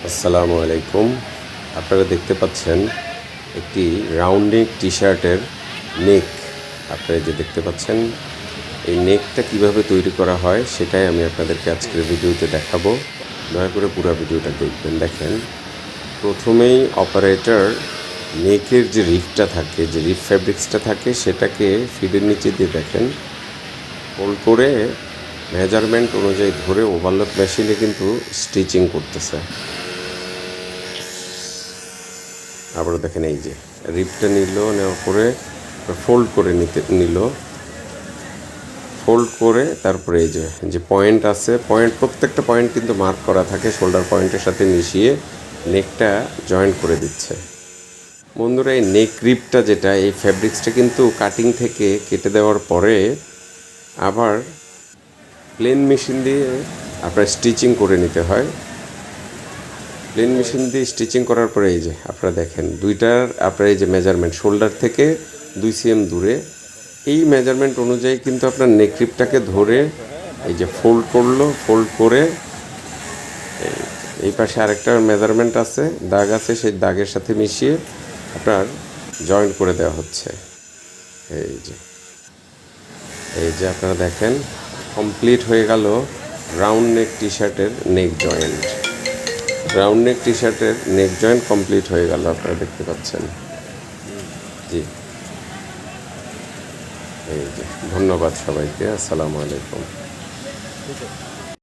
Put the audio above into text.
আসসালামু আলাইকুম। আপনারা দেখতে পাচ্ছেন একটি রাউন্ড নেক টি শার্টের নেক। আপনারা যে দেখতে পাচ্ছেন এই নেকটা কিভাবে তৈরি করা হয় সেটাই আমি আপনাদেরকে আজকের ভিডিওতে দেখাবো। দয়া করে পুরো ভিডিওটা দেখবেন। দেখেন, প্রথমেই অপারেটর নেকের যে রিফটা থাকে, যে রিফ ফ্যাব্রিক্সটা থাকে, সেটাকে ফিডের নিচে দিয়ে দেখেন ফোল্ড করে মেজারমেন্ট অনুযায়ী ধরে ওভারলক মেশিনে কিন্তু স্টিচিং করতেছে। আবার দেখেন এই যে রিপটা নেওয়ার পরে ফোল্ড করে নিল, ফোল্ড করে তারপরে এই যে পয়েন্ট আছে, প্রত্যেকটা পয়েন্ট কিন্তু মার্ক করা থাকে, শোল্ডার পয়েন্টের সাথে মিশিয়ে নেকটা জয়েন্ট করে দিচ্ছে। বন্ধুরা, এই নেক রিপটা যেটা, এই ফ্যাব্রিক্সটা কিন্তু কাটিং থেকে কেটে দেওয়ার পরে আবার প্লেন মেশিন দিয়ে আপনার স্টিচিং করে নিতে হয়। প্লেন মেশিন দিয়ে স্টিচিং করার পরে এই যে আপনারা দেখেন দুইটার আপনার এই যে মেজারমেন্ট শোল্ডার থেকে 2 cm দূরে, এই মেজারমেন্ট অনুযায়ী কিন্তু আপনার নেক রিপটাকে ধরে এই যে ফোল্ড করলো, ফোল্ড করে এই পাশে আরেকটা মেজারমেন্ট আছে, দাগ আছে, সেই দাগের সাথে মিশিয়ে আপনার জয়েন্ট করে দেওয়া হচ্ছে। এই যে আপনারা দেখেন কমপ্লিট হয়ে গেল রাউন্ড নেক টি শার্টের নেক জয়েন্ট। রাউন্ড নেক টি শার্টের নেক জয়েন্ট কমপ্লিট হয়ে গেল, আপনারা দেখতে পাচ্ছেন। জি, এই যে ধন্যবাদ সবাইকে। আসসালামু আলাইকুম।